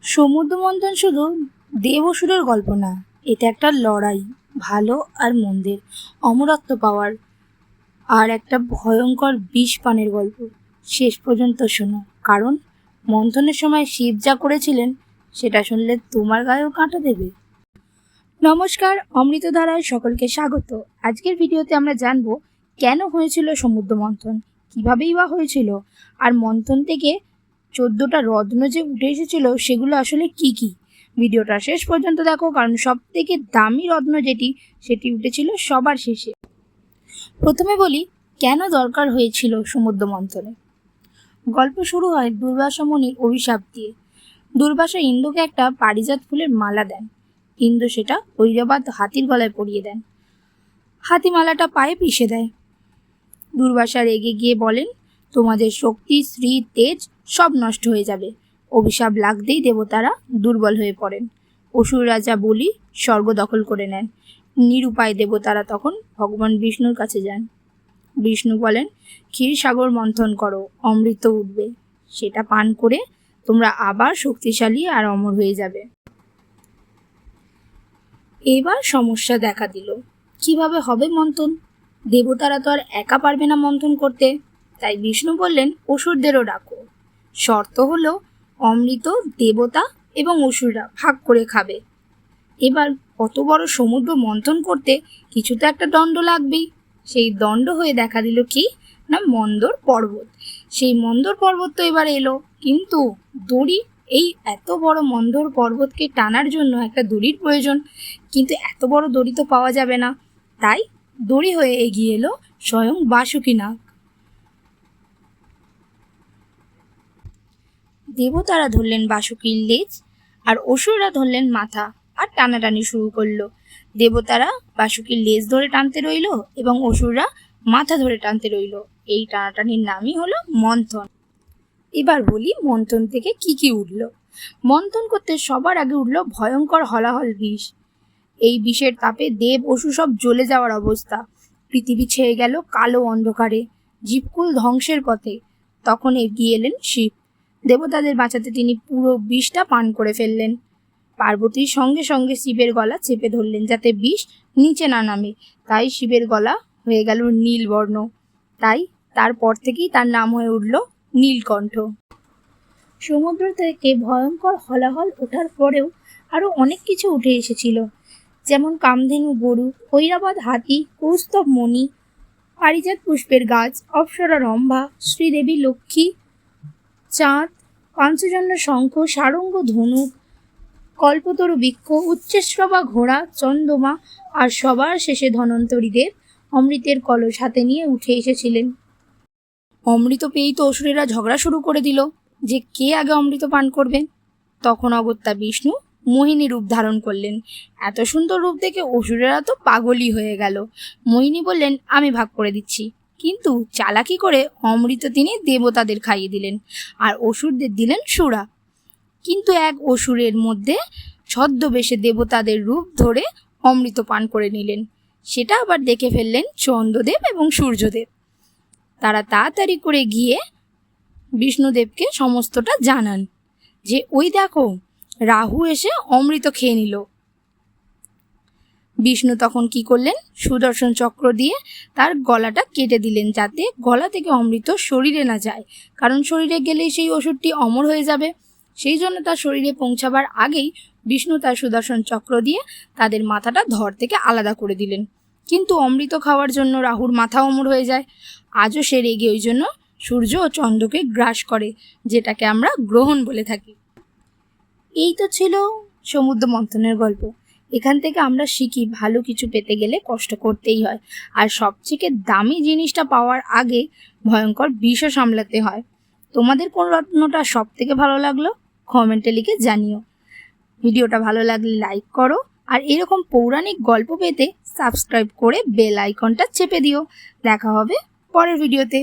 সমুদ্র মন্থন শুধু দেব অসুরের গল্প না, এটা একটা লড়াই, ভালো আর মন্দের, অমরত্ব পাওয়ার আর একটা ভয়ঙ্কর বিষ পানের গল্প। শেষ পর্যন্ত শোনো, কারণ মন্থনের সময় শিব যা করেছিলেন সেটা শুনলে তোমার গায়েও কাঁটা দেবে। নমস্কার, অমৃতধারায় সকলকে স্বাগত। আজকের ভিডিওতে আমরা জানবো কেন হয়েছিল সমুদ্র মন্থন, কীভাবেই বা হয়েছিল, আর মন্থন থেকে 14টা রত্ন যে উঠে এসেছিল সেগুলো আসলে কি কি। ভিডিওটা শেষ পর্যন্ত দেখো, কারণ সব থেকে দামি রত্ন সেটি উঠেছিল সবার শেষে। প্রথমে বলি কেন দরকার হয়েছিল সমুদ্র মন্থনে। গল্প শুরু হয় দুর্বাসা মুনির অভিশাপ দিয়ে। দুর্বাসা ইন্দ্রকে একটা পারিজাত ফুলের মালা দেন। ইন্দ্র সেটা ঐরাবত হাতির গলায় পরিয়ে দেন। হাতি মালাটা পায়ে পিষে দেয়। দুর্বাসা রেগে গিয়ে বলেন, তোমাদের শক্তি, শ্রী, তেজ সব নষ্ট হয়ে যাবে। অভিশাপ লাগতেই দেবতারা দুর্বল হয়ে পড়েন। অসুর রাজা বলি স্বর্গ দখল করে নেন। নিরুপায় দেবতারা তখন ভগবান বিষ্ণুর কাছে যান। বিষ্ণু বলেন, ক্ষীরসাগর মন্থন করো, অমৃত উঠবে। সেটা পান করে তোমরা আবার শক্তিশালী আর অমর হয়ে যাবে। এবার সমস্যা দেখা দিল, কিভাবে হবে মন্থন? দেবতারা তো আর একা পারবে না মন্থন করতে। তাই বিষ্ণু বললেন, অসুরদেরও ডাকো। শর্ত হলো অমৃত দেবতা এবং অসুররা ভাগ করে খাবে। এবার অত বড় সমুদ্র মন্থন করতে কিছু তো একটা দণ্ড লাগবেই। সেই দণ্ড হয়ে দেখা দিল কি না, মন্দর পর্বত। সেই মন্দর পর্বত তো এবার এলো, কিন্তু দড়ি। এই এত বড় মন্দর পর্বতকে টানার জন্য একটা দড়ির প্রয়োজন, কিন্তু এত বড় দড়ি তো পাওয়া যাবে না। তাই দড়ি হয়ে এগিয়ে এলো স্বয়ং বাসুকী নাগ। দেবতারা ধরলেন বাসুকীর লেজ আর অসুররা ধরলেন মাথা আর টানাটানি শুরু করলো। দেবতারা বাসুকীর লেজ ধরে টানতে রইল এবং অসুররা মাথা ধরে টানতে রইল। এই টানাটানির নামই হলো মন্থন। এবার বলি মন্থন থেকে কি কি উঠল। মন্থন করতে সবার আগে উঠল ভয়ঙ্কর হলাহল বিষ। এই বিষের তাপে দেব অসুর সব জ্বলে যাওয়ার অবস্থা। পৃথিবী ছেয়ে গেল কালো অন্ধকারে, জীবকুল ধ্বংসের পথে। তখন এগিয়ে এলেন শিব। দেবতাদের বাঁচাতে তিনি পুরো বিষটা পান করে ফেললেন। পার্বতীর সঙ্গে সঙ্গে শিবের গলা চেপে ধরলেন যাতে বিষ নিচে না নামে। তাই শিবের গলা হয়ে গেল নীলবর্ণ। তাই তারপর থেকেই তার নাম হয়ে উঠল নীলকণ্ঠ। সমুদ্র থেকে ভয়ঙ্কর হলাহল ওঠার পরেও আরো অনেক কিছু উঠে এসেছিল, যেমন কামধেনু গরু, ঐরাবত হাতি, কৌস্তব মণি, পারিজাত পুষ্পের গাছ, অপ্সরা রম্ভা, শ্রীদেবী লক্ষ্মী, চাঁদ, পাঞ্চজন্য শঙ্খ, সারঙ্গ ধনুক, কল্পতরু বৃক্ষ, উচ্চশ্রবা ঘোড়া, চন্দ্রমা, আর সবার শেষে ধনন্তরী দেব অমৃতের কলস হাতে নিয়ে উঠে এসেছিলেন। অমৃত পেয়েই তো অসুরেরা ঝগড়া শুরু করে দিল যে কে আগে অমৃত পান করবে। তখন অগত্যা বিষ্ণু মোহিনী রূপ ধারণ করলেন। এত সুন্দর রূপ দেখে অসুরেরা তো পাগলই হয়ে গেল। মোহিনী বললেন, আমি ভাগ করে দিচ্ছি। কিন্তু চালাকি করে অমৃত তিনি দেবতাদের খাইয়ে দিলেন আর অসুরদের দিলেন সুরা। কিন্তু এক অসুরের মধ্যে ছদ্মবেশে দেবতাদের রূপ ধরে অমৃত পান করে নিলেন। সেটা আবার দেখে ফেললেন চন্দ্রদেব এবং সূর্যদেব। তারা তাড়াতাড়ি করে গিয়ে বিষ্ণুদেবকে সমস্তটা জানান যে ওই দেখো, রাহু এসে অমৃত খেয়ে নিল। বিষ্ণু তখন কি করলেন, সুদর্শন চক্র দিয়ে তার গলাটা কেটে দিলেন যাতে গলা থেকে অমৃত শরীরে না যায়, কারণ শরীরে গেলেই সেই অসুরটি অমর হয়ে যাবে। সেই জন্য তার শরীরে পৌঁছাবার আগেই বিষ্ণু তার সুদর্শন চক্র দিয়ে তাদের মাথাটা ধর থেকে আলাদা করে দিলেন। কিন্তু অমৃত খাওয়ার জন্য রাহুর মাথা অমর হয়ে যায়। আজও সে রেগে ওই জন্য সূর্য ও চন্দ্রকে গ্রাস করে, যেটাকে আমরা গ্রহণ বলে থাকি। এই তো ছিল সমুদ্র মন্থনের গল্প। এখান থেকে আমরা শিখি ভালো কিছু পেতে গেলে কষ্ট করতেই হয়, আর সবথেকে দামি জিনিসটা পাওয়ার আগে ভয়ঙ্কর বিষও সামলাতে হয়। তোমাদের কোন রত্নটা সব থেকে ভালো লাগলো কমেন্টে লিখে জানিও। ভিডিওটা ভালো লাগলে লাইক করো, আর এরকম পৌরাণিক গল্প পেতে সাবস্ক্রাইব করে বেল আইকনটা চেপে দিও। দেখা হবে পরের ভিডিওতে।